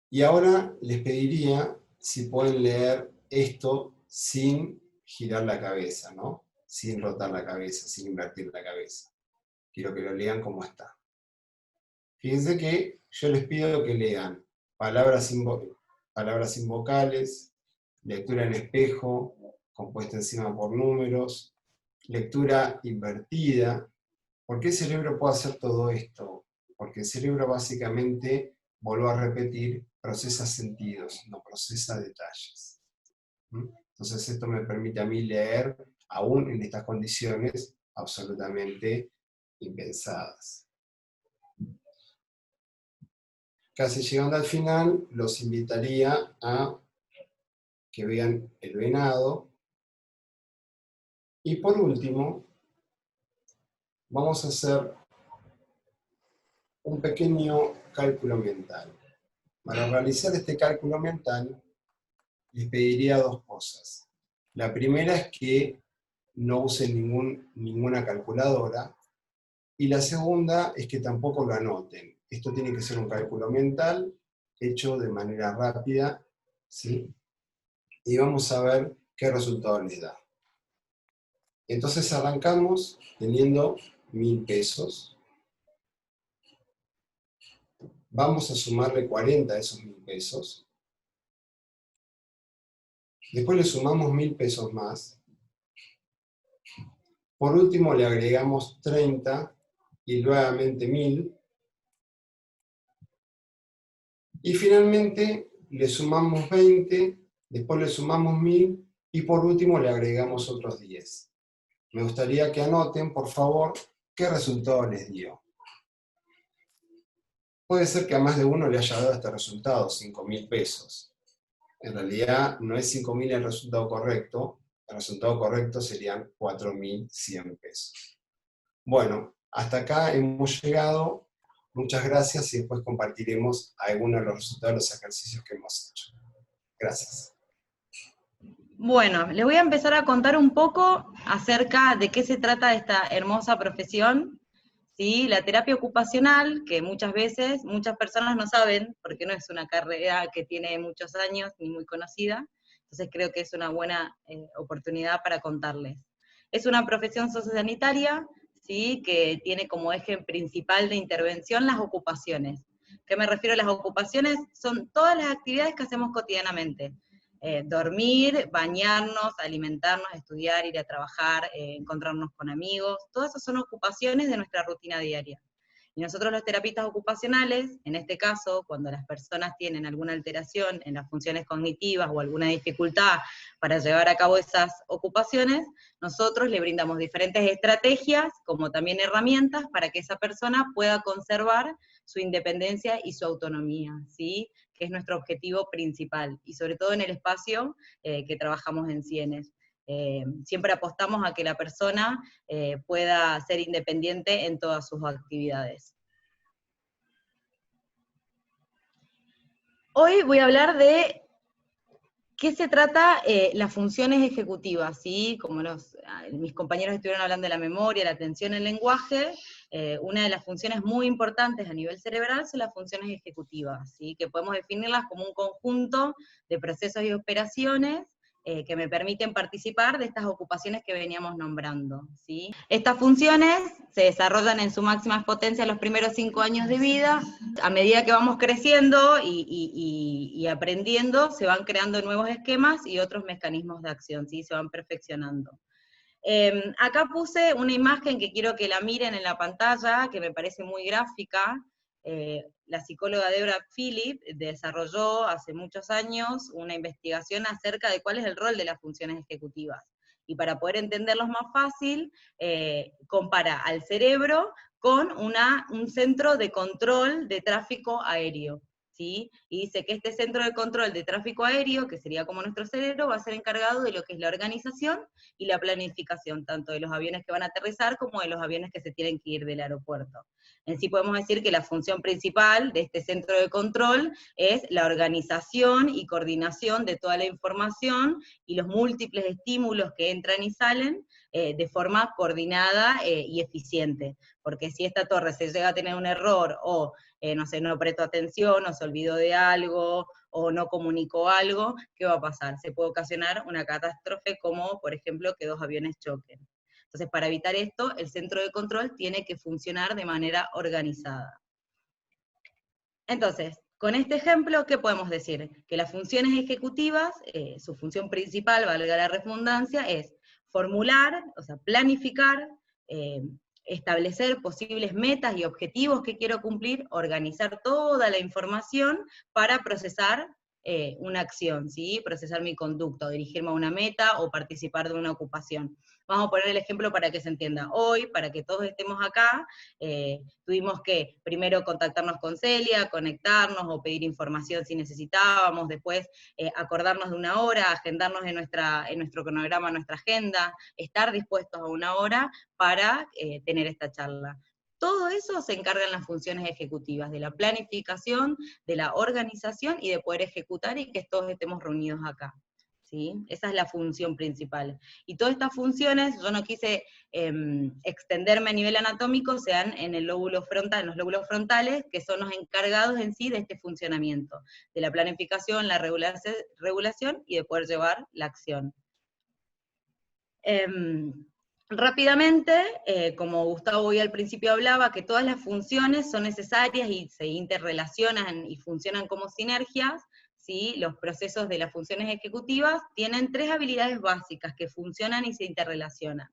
Y ahora les pediría si pueden leer esto sin girar la cabeza, ¿no? Sin rotar la cabeza, sin invertir la cabeza. Quiero que lo lean como está. Fíjense que yo les pido que lean palabras sin vocales, lectura en espejo, compuesta encima por números, lectura invertida. ¿Por qué el cerebro puede hacer todo esto? Porque el cerebro básicamente, vuelvo a repetir, procesa sentidos, no procesa detalles. Entonces esto me permite a mí leer, aún en estas condiciones absolutamente impensadas. Casi llegando al final, los invitaría a que vean el venado. Y por último, vamos a hacer un pequeño cálculo mental. Para realizar este cálculo mental, les pediría dos cosas. La primera es que no usen ninguna calculadora, y la segunda es que tampoco lo anoten. Esto tiene que ser un cálculo mental, hecho de manera rápida, ¿sí? Y vamos a ver qué resultado les da. Entonces arrancamos teniendo 1000 pesos. Vamos a sumarle 40 a esos 1000 pesos. Después le sumamos 1000 pesos más. Por último le agregamos 30 y nuevamente 1000. Y finalmente le sumamos 20, después le sumamos 1000 y por último le agregamos otros 10. Me gustaría que anoten, por favor, qué resultado les dio. Puede ser que a más de uno le haya dado este resultado, 5000 pesos. En realidad no es 5000 el resultado correcto serían 4100 pesos. Bueno, hasta acá hemos llegado. Muchas gracias y después compartiremos algunos de los resultados de los ejercicios que hemos hecho. Gracias. Bueno, les voy a empezar a contar un poco acerca de qué se trata esta hermosa profesión, ¿sí? La terapia ocupacional, que muchas veces, muchas personas no saben, porque no es una carrera que tiene muchos años ni muy conocida, entonces creo que es una buena oportunidad para contarles. Es una profesión sociosanitaria, ¿sí? Que tiene como eje principal de intervención las ocupaciones. ¿Qué me refiero a las ocupaciones? Son todas las actividades que hacemos cotidianamente. Dormir, bañarnos, alimentarnos, estudiar, ir a trabajar, encontrarnos con amigos, todas esas son ocupaciones de nuestra rutina diaria. Y nosotros los terapistas ocupacionales, en este caso, cuando las personas tienen alguna alteración en las funciones cognitivas o alguna dificultad para llevar a cabo esas ocupaciones, nosotros le brindamos diferentes estrategias, como también herramientas, para que esa persona pueda conservar su independencia y su autonomía, ¿sí? Que es nuestro objetivo principal, y sobre todo en el espacio que trabajamos en Cienes. Siempre apostamos a que la persona pueda ser independiente en todas sus actividades. Hoy voy a hablar de qué se trata las funciones ejecutivas, ¿sí? Como mis compañeros estuvieron hablando de la memoria, la atención, el lenguaje, una de las funciones muy importantes a nivel cerebral son las funciones ejecutivas, ¿sí? Que podemos definirlas como un conjunto de procesos y operaciones que me permiten participar de estas ocupaciones que veníamos nombrando, ¿sí? Estas funciones se desarrollan en su máxima potencia los primeros 5 años de vida. A medida que vamos creciendo y aprendiendo, se van creando nuevos esquemas y otros mecanismos de acción, ¿sí? Se van perfeccionando. Acá puse una imagen que quiero que la miren en la pantalla, que me parece muy gráfica. La psicóloga Deborah Philip desarrolló hace muchos años una investigación acerca de cuál es el rol de las funciones ejecutivas. Y para poder entenderlos más fácil, compara al cerebro con un centro de control de tráfico aéreo, ¿sí? Y dice que este centro de control de tráfico aéreo, que sería como nuestro cerebro, va a ser encargado de lo que es la organización y la planificación, tanto de los aviones que van a aterrizar como de los aviones que se tienen que ir del aeropuerto. En sí podemos decir que la función principal de este centro de control es la organización y coordinación de toda la información y los múltiples estímulos que entran y salen de forma coordinada y eficiente. Porque si esta torre se llega a tener un error, o no sé, no prestó atención, o se olvidó de algo, o no comunicó algo, ¿qué va a pasar? Se puede ocasionar una catástrofe como, por ejemplo, que 2 aviones choquen. Entonces, para evitar esto, el centro de control tiene que funcionar de manera organizada. Entonces, con este ejemplo, ¿qué podemos decir? Que las funciones ejecutivas, su función principal, valga la redundancia, es formular, o sea, planificar, establecer posibles metas y objetivos que quiero cumplir, organizar toda la información para procesar una acción, ¿sí? Procesar mi conducta, o dirigirme a una meta, o participar de una ocupación. Vamos a poner el ejemplo para que se entienda. Hoy, para que todos estemos acá, tuvimos que primero contactarnos con Celia, conectarnos o pedir información si necesitábamos, después acordarnos de una hora, agendarnos en nuestro cronograma, en nuestra agenda, estar dispuestos a una hora para tener esta charla. Todo eso se encargan las funciones ejecutivas, de la planificación, de la organización y de poder ejecutar y que todos estemos reunidos acá, ¿sí? Esa es la función principal. Y todas estas funciones, yo no quise extenderme a nivel anatómico, se dan en el lóbulo frontal, en los lóbulos frontales, que son los encargados en sí de este funcionamiento, de la planificación, la regulación y de poder llevar la acción. Rápidamente, como Gustavo hoy al principio hablaba, que todas las funciones son necesarias y se interrelacionan y funcionan como sinergias, ¿sí? Los procesos de las funciones ejecutivas tienen 3 habilidades básicas que funcionan y se interrelacionan.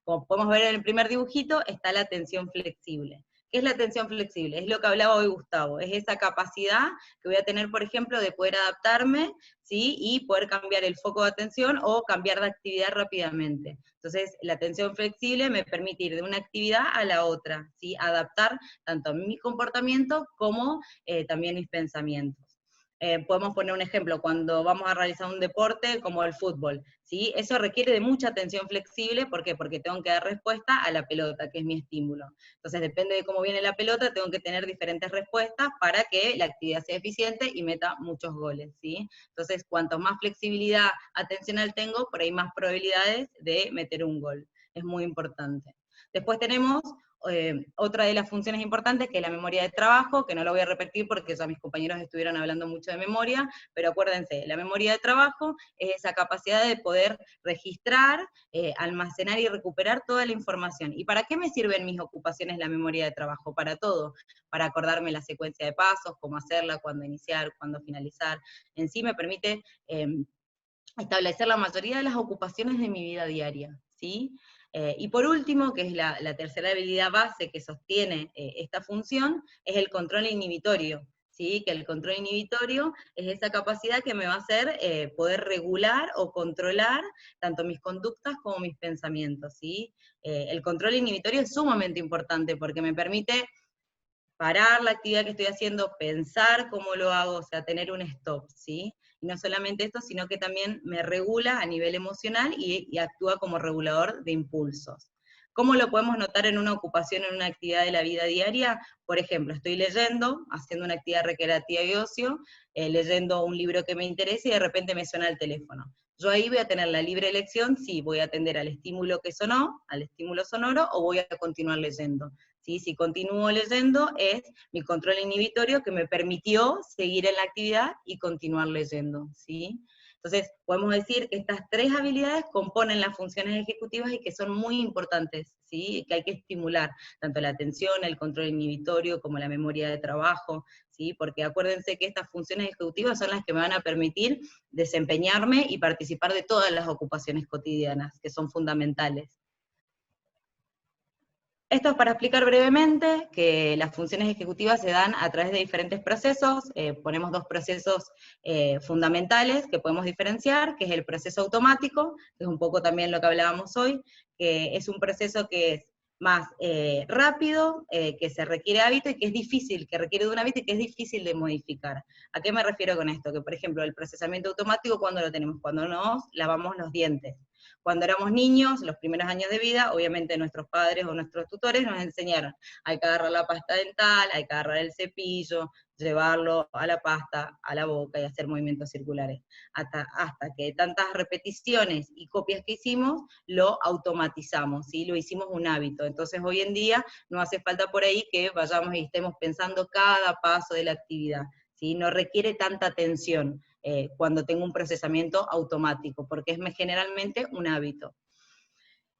Como podemos ver en el primer dibujito, está la atención flexible. ¿Qué es la atención flexible? Es lo que hablaba hoy Gustavo, es esa capacidad que voy a tener, por ejemplo, de poder adaptarme, ¿sí? Y poder cambiar el foco de atención o cambiar de actividad rápidamente. Entonces, la atención flexible me permite ir de una actividad a la otra, ¿sí? Adaptar tanto mi comportamiento como también mis pensamientos. Podemos poner un ejemplo, cuando vamos a realizar un deporte como el fútbol, ¿sí? Eso requiere de mucha atención flexible, ¿por qué? Porque tengo que dar respuesta a la pelota, que es mi estímulo. Entonces, depende de cómo viene la pelota, tengo que tener diferentes respuestas para que la actividad sea eficiente y meta muchos goles, ¿sí? Entonces, cuanto más flexibilidad atencional tengo, por ahí más probabilidades de meter un gol. Es muy importante. Después tenemos otra de las funciones importantes, que es la memoria de trabajo, que no lo voy a repetir porque ya mis compañeros estuvieron hablando mucho de memoria, pero acuérdense, la memoria de trabajo es esa capacidad de poder registrar, almacenar y recuperar toda la información. ¿Y para qué me sirven mis ocupaciones la memoria de trabajo? Para todo, para acordarme la secuencia de pasos, cómo hacerla, cuándo iniciar, cuándo finalizar. En sí me permite establecer la mayoría de las ocupaciones de mi vida diaria, ¿sí? Y por último, que es la tercera habilidad base que sostiene esta función, es el control inhibitorio, ¿sí? Que el control inhibitorio es esa capacidad que me va a hacer poder regular o controlar tanto mis conductas como mis pensamientos, ¿sí? El control inhibitorio es sumamente importante porque me permite parar la actividad que estoy haciendo, pensar cómo lo hago, o sea, tener un stop, ¿sí? Y no solamente esto, sino que también me regula a nivel emocional y actúa como regulador de impulsos. ¿Cómo lo podemos notar en una ocupación, en una actividad de la vida diaria? Por ejemplo, estoy leyendo, haciendo una actividad recreativa y ocio, leyendo un libro que me interesa y de repente me suena el teléfono. Yo ahí voy a tener la libre elección si voy a atender al estímulo que sonó, al estímulo sonoro, o voy a continuar leyendo. ¿Sí? Si continúo leyendo, es mi control inhibitorio que me permitió seguir en la actividad y continuar leyendo, ¿sí? Entonces, podemos decir que estas 3 habilidades componen las funciones ejecutivas y que son muy importantes, ¿sí? Que hay que estimular, tanto la atención, el control inhibitorio, como la memoria de trabajo, ¿sí? Porque acuérdense que estas funciones ejecutivas son las que me van a permitir desempeñarme y participar de todas las ocupaciones cotidianas, que son fundamentales. Esto es para explicar brevemente que las funciones ejecutivas se dan a través de diferentes procesos. Ponemos 2 procesos fundamentales que podemos diferenciar, que es el proceso automático, que es un poco también lo que hablábamos hoy, que es un proceso que es más rápido, que se requiere hábito y que es difícil, que requiere de un hábito y que es difícil de modificar. ¿A qué me refiero con esto? Que por ejemplo el procesamiento automático, ¿cuándo lo tenemos? Cuando nos lavamos los dientes. Cuando éramos niños, los primeros años de vida, obviamente nuestros padres o nuestros tutores nos enseñaron, hay que agarrar la pasta dental, hay que agarrar el cepillo, llevarlo a la pasta, a la boca y hacer movimientos circulares. Hasta que tantas repeticiones y copias que hicimos, lo automatizamos, ¿sí? Lo hicimos un hábito. Entonces hoy en día no hace falta por ahí que vayamos y estemos pensando cada paso de la actividad, ¿sí? No requiere tanta atención cuando tengo un procesamiento automático, porque es generalmente un hábito.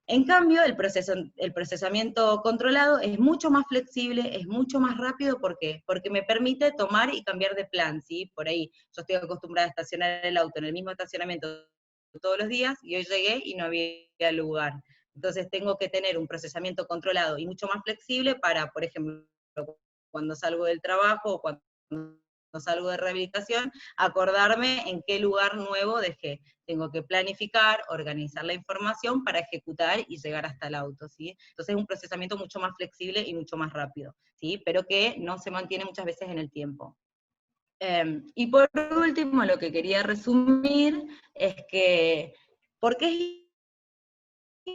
En cambio, el procesamiento controlado es mucho más flexible, es mucho más rápido, ¿por qué? Porque me permite tomar y cambiar de plan, ¿sí? Por ahí, yo estoy acostumbrada a estacionar el auto en el mismo estacionamiento todos los días, y hoy llegué y no había lugar. Entonces tengo que tener un procesamiento controlado y mucho más flexible para, por ejemplo, cuando salgo del trabajo o cuando salgo de rehabilitación, acordarme en qué lugar nuevo dejé. Tengo que planificar, organizar la información para ejecutar y llegar hasta el auto, ¿sí? Entonces es un procesamiento mucho más flexible y mucho más rápido, ¿sí? Pero que no se mantiene muchas veces en el tiempo. Y por último, lo que quería resumir es que, ¿por qué es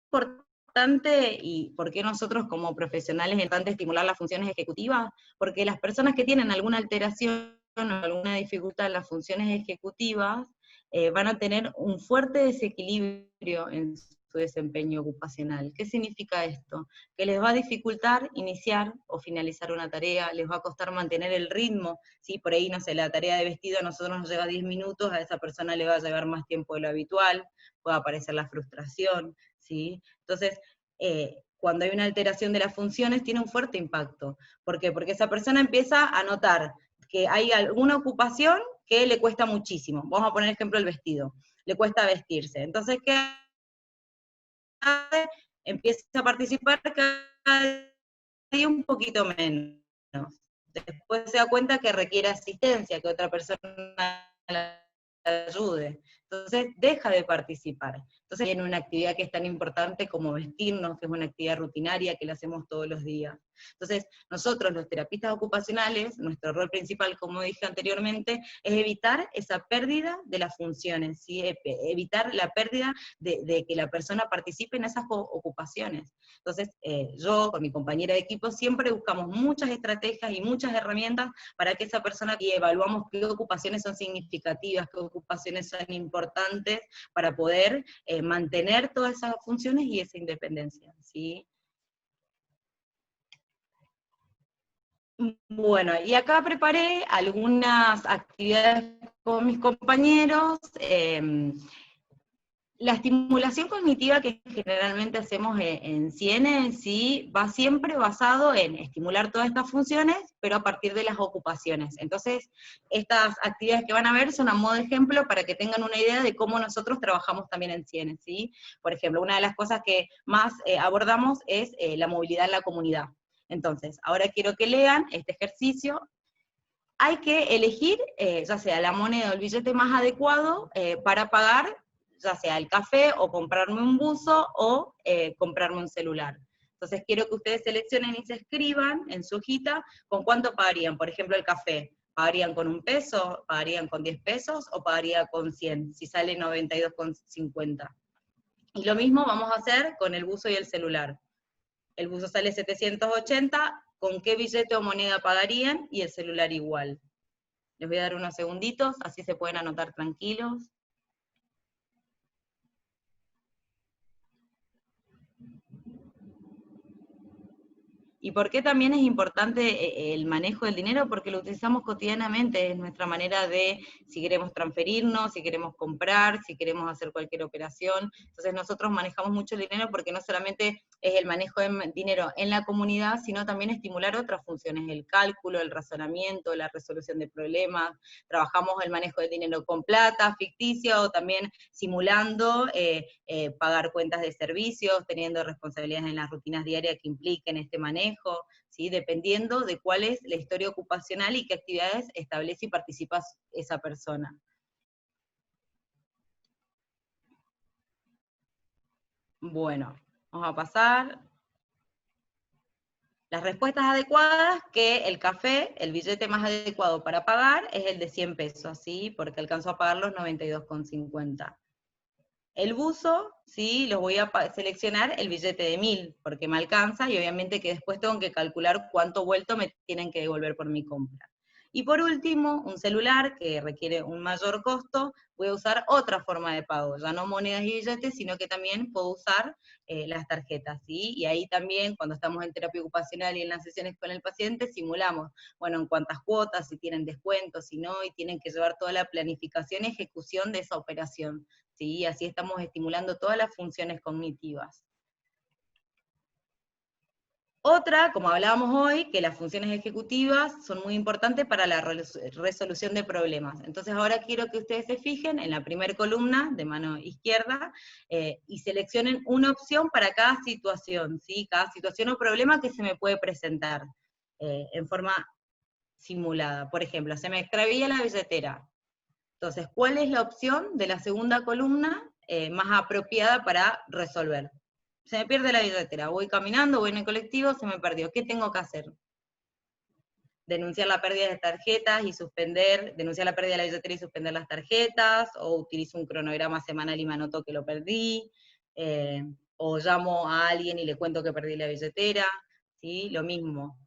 importante y por qué nosotros como profesionales es importante estimular las funciones ejecutivas? Porque las personas que tienen alguna alteración o alguna dificultad en las funciones ejecutivas van a tener un fuerte desequilibrio en su desempeño ocupacional. ¿Qué significa esto? Que les va a dificultar iniciar o finalizar una tarea, les va a costar mantener el ritmo, ¿sí? Por ahí, no sé, la tarea de vestido a nosotros nos lleva 10 minutos, a esa persona le va a llevar más tiempo de lo habitual, puede aparecer la frustración, ¿sí? Entonces, cuando hay una alteración de las funciones, tiene un fuerte impacto. ¿Por qué? Porque esa persona empieza a notar que hay alguna ocupación que le cuesta muchísimo. Vamos a poner ejemplo el vestido. Le cuesta vestirse. Entonces, ¿qué hace? Empieza a participar cada día un poquito menos. Después se da cuenta que requiere asistencia, que otra persona la ayude. Entonces deja de participar. Entonces tiene una actividad que es tan importante como vestirnos, que es una actividad rutinaria que la hacemos todos los días. Entonces nosotros los terapistas ocupacionales, nuestro rol principal, como dije anteriormente, es evitar esa pérdida de las funciones, ¿sí? Evitar la pérdida de que la persona participe en esas ocupaciones. Entonces yo con mi compañera de equipo siempre buscamos muchas estrategias y muchas herramientas para que esa persona, y evaluamos qué ocupaciones son significativas, qué ocupaciones son importantes para poder mantener todas esas funciones y esa independencia, ¿sí? Bueno, y acá preparé algunas actividades con mis compañeros. La estimulación cognitiva que generalmente hacemos en Cienes, sí, va siempre basado en estimular todas estas funciones, pero a partir de las ocupaciones. Entonces, estas actividades que van a ver son a modo de ejemplo para que tengan una idea de cómo nosotros trabajamos también en Cienes, ¿sí? Por ejemplo, una de las cosas que más abordamos es la movilidad en la comunidad. Entonces, ahora quiero que lean este ejercicio. Hay que elegir, ya sea la moneda o el billete más adecuado para pagar, ya sea el café, o comprarme un buzo, o comprarme un celular. Entonces quiero que ustedes seleccionen y se escriban en su hojita con cuánto pagarían. Por ejemplo, el café. ¿Pagarían con 1 peso? ¿Pagarían con 10 pesos? ¿O pagaría con 100? Si sale 92,50. Y lo mismo vamos a hacer con el buzo y el celular. El buzo sale 780, ¿con qué billete o moneda pagarían? Y el celular igual. Les voy a dar unos segunditos, así se pueden anotar tranquilos. ¿Y por qué también es importante el manejo del dinero? Porque lo utilizamos cotidianamente, es nuestra manera de, si queremos transferirnos, si queremos comprar, si queremos hacer cualquier operación. Entonces nosotros manejamos mucho el dinero porque no solamente es el manejo de dinero en la comunidad, sino también estimular otras funciones, el cálculo, el razonamiento, la resolución de problemas. Trabajamos el manejo del dinero con plata, ficticia, o también simulando pagar cuentas de servicios, teniendo responsabilidades en las rutinas diarias que impliquen este manejo, ¿sí? Dependiendo de cuál es la historia ocupacional y qué actividades establece y participa esa persona. Bueno, vamos a pasar. Las respuestas adecuadas, que el café, el billete más adecuado para pagar, es el de 100 pesos, ¿sí? Porque alcanzó a pagar los 92,50. El buzo, sí, los voy a seleccionar el billete de 1000, porque me alcanza, y obviamente que después tengo que calcular cuánto vuelto me tienen que devolver por mi compra. Y por último, un celular, que requiere un mayor costo, voy a usar otra forma de pago, ya no monedas y billetes, sino que también puedo usar las tarjetas, ¿sí? Y ahí también, cuando estamos en terapia ocupacional y en las sesiones con el paciente, simulamos, bueno, en cuántas cuotas, si tienen descuentos, si no, y tienen que llevar toda la planificación y ejecución de esa operación, ¿sí? Así estamos estimulando todas las funciones cognitivas. Otra, como hablábamos hoy, que las funciones ejecutivas son muy importantes para la resolución de problemas. Entonces ahora quiero que ustedes se fijen en la primera columna, de mano izquierda, y seleccionen una opción para cada situación, ¿sí? Cada situación o problema que se me puede presentar en forma simulada. Por ejemplo, se me extravía la billetera. Entonces, ¿cuál es la opción de la segunda columna más apropiada para resolver? Se me pierde la billetera, voy caminando, voy en el colectivo, se me perdió. ¿Qué tengo que hacer? Denunciar la pérdida de tarjetas y denunciar la pérdida de la billetera y suspender las tarjetas, o utilizo un cronograma semanal y me anoto que lo perdí, o llamo a alguien y le cuento que perdí la billetera, ¿sí? Lo mismo.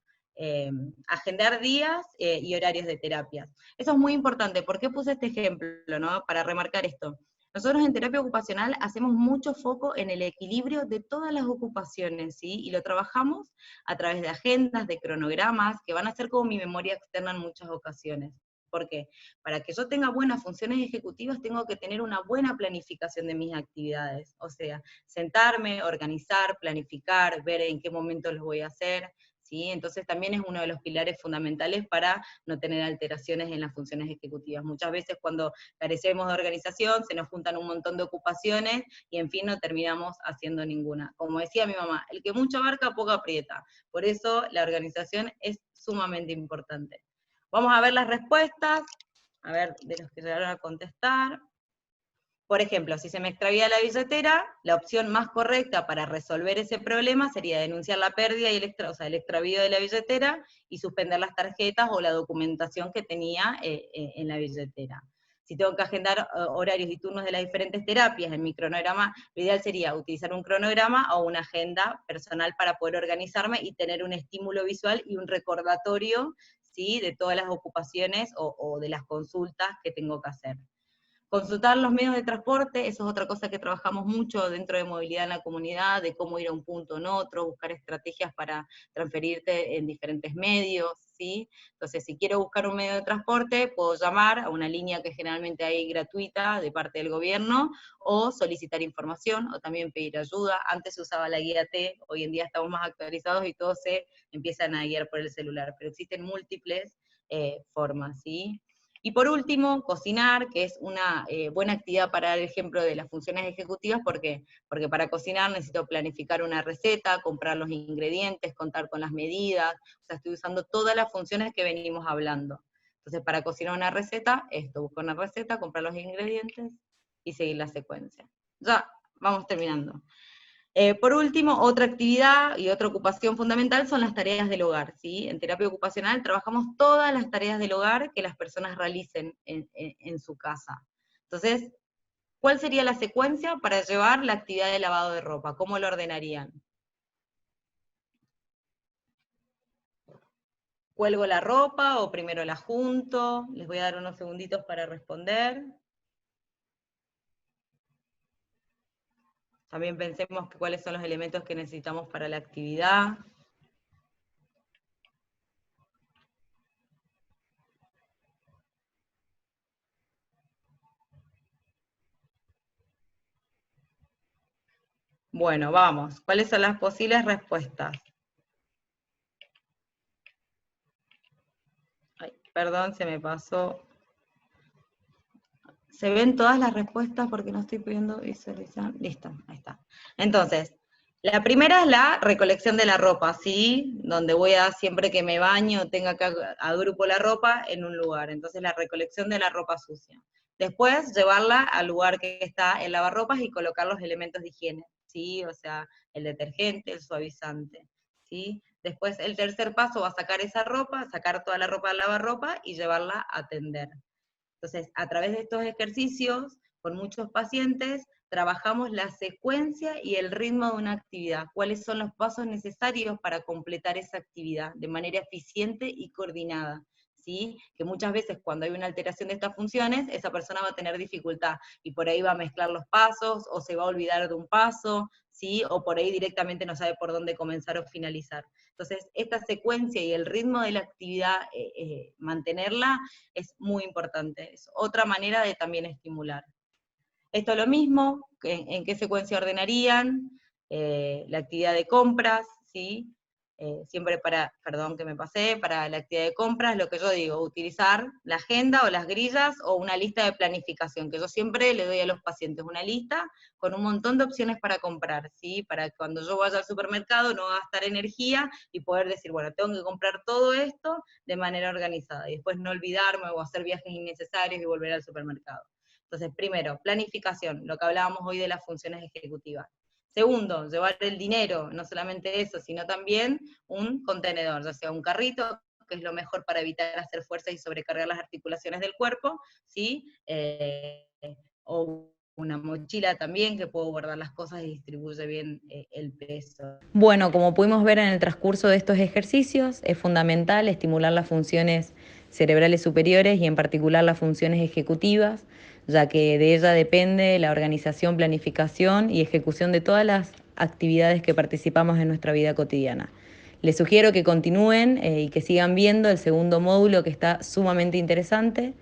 Agendar días y horarios de terapia. Eso es muy importante. ¿Por qué puse este ejemplo, no? Para remarcar esto. Nosotros en terapia ocupacional hacemos mucho foco en el equilibrio de todas las ocupaciones, ¿sí? Y lo trabajamos a través de agendas, de cronogramas, que van a ser como mi memoria externa en muchas ocasiones. ¿Por qué? Para que yo tenga buenas funciones ejecutivas tengo que tener una buena planificación de mis actividades. O sea, sentarme, organizar, planificar, ver en qué momento los voy a hacer, ¿sí? Entonces también es uno de los pilares fundamentales para no tener alteraciones en las funciones ejecutivas. Muchas veces cuando carecemos de organización se nos juntan un montón de ocupaciones y en fin no terminamos haciendo ninguna. Como decía mi mamá, el que mucho abarca, poco aprieta. Por eso la organización es sumamente importante. Vamos a ver las respuestas, a ver de los que llegaron a contestar. Por ejemplo, si se me extravía la billetera, la opción más correcta para resolver ese problema sería denunciar la pérdida y el extravío de la billetera y suspender las tarjetas o la documentación que tenía en la billetera. Si tengo que agendar horarios y turnos de las diferentes terapias en mi cronograma, lo ideal sería utilizar un cronograma o una agenda personal para poder organizarme y tener un estímulo visual y un recordatorio, ¿sí? De todas las ocupaciones o de las consultas que tengo que hacer. Consultar los medios de transporte, eso es otra cosa que trabajamos mucho dentro de movilidad en la comunidad, de cómo ir a un punto en otro, buscar estrategias para transferirte en diferentes medios, ¿sí? Entonces, si quiero buscar un medio de transporte, puedo llamar a una línea que generalmente hay gratuita de parte del gobierno, o solicitar información, o también pedir ayuda. Antes se usaba la guía T, hoy en día estamos más actualizados y todos se empiezan a guiar por el celular, pero existen múltiples formas, ¿sí? Y por último, cocinar, que es una buena actividad para dar el ejemplo de las funciones ejecutivas, ¿por qué? Porque para cocinar necesito planificar una receta, comprar los ingredientes, contar con las medidas, o sea, estoy usando todas las funciones que venimos hablando. Entonces, para cocinar una receta, buscar una receta, comprar los ingredientes y seguir la secuencia. Ya, vamos terminando. Por último, otra actividad y otra ocupación fundamental son las tareas del hogar, ¿sí? En terapia ocupacional trabajamos todas las tareas del hogar que las personas realicen en su casa. Entonces, ¿cuál sería la secuencia para llevar la actividad de lavado de ropa? ¿Cómo lo ordenarían? ¿Cuelgo la ropa o primero la junto? Les voy a dar unos segunditos para responder. También pensemos cuáles son los elementos que necesitamos para la actividad. Bueno, vamos. ¿Cuáles son las posibles respuestas? Ay, perdón, se me pasó. ¿Se ven todas las respuestas porque no estoy pudiendo visualizar? Listo, ahí está. Entonces, la primera es la recolección de la ropa, ¿sí? Donde voy a, siempre que me baño, tenga que agrupo la ropa en un lugar. Entonces, la recolección de la ropa sucia. Después, llevarla al lugar que está el lavarropas y colocar los elementos de higiene, ¿sí? O sea, el detergente, el suavizante, ¿sí? Después, el tercer paso va a sacar esa ropa, sacar toda la ropa del lavarropa y llevarla a tender. Entonces, a través de estos ejercicios, con muchos pacientes, trabajamos la secuencia y el ritmo de una actividad, cuáles son los pasos necesarios para completar esa actividad de manera eficiente y coordinada, ¿sí? Que muchas veces cuando hay una alteración de estas funciones, esa persona va a tener dificultad, y por ahí va a mezclar los pasos, o se va a olvidar de un paso, ¿sí? O por ahí directamente no sabe por dónde comenzar o finalizar. Entonces, esta secuencia y el ritmo de la actividad, mantenerla, es muy importante. Es otra manera de también estimular. Esto es lo mismo, ¿en qué secuencia ordenarían? La actividad de compras, ¿sí? Siempre perdón que me pasé, para la actividad de compras, lo que yo digo, utilizar la agenda o las grillas o una lista de planificación, que yo siempre le doy a los pacientes una lista con un montón de opciones para comprar, ¿sí? Para que cuando yo vaya al supermercado no gastar energía y poder decir, bueno, tengo que comprar todo esto de manera organizada, y después no olvidarme o hacer viajes innecesarios y volver al supermercado. Entonces, primero, planificación, lo que hablábamos hoy de las funciones ejecutivas. Segundo, llevar el dinero, no solamente eso, sino también un contenedor, ya sea un carrito, que es lo mejor para evitar hacer fuerza y sobrecargar las articulaciones del cuerpo, ¿sí? O una mochila también, que puedo guardar las cosas y distribuye bien el peso. Bueno, como pudimos ver en el transcurso de estos ejercicios, es fundamental estimular las funciones cerebrales superiores y en particular las funciones ejecutivas, ya que de ella depende la organización, planificación y ejecución de todas las actividades que participamos en nuestra vida cotidiana. Les sugiero que continúen y que sigan viendo el segundo módulo, que está sumamente interesante,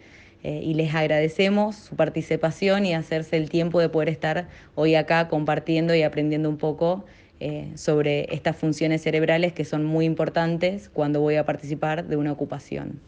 y les agradecemos su participación y hacerse el tiempo de poder estar hoy acá compartiendo y aprendiendo un poco sobre estas funciones cerebrales que son muy importantes cuando voy a participar de una ocupación.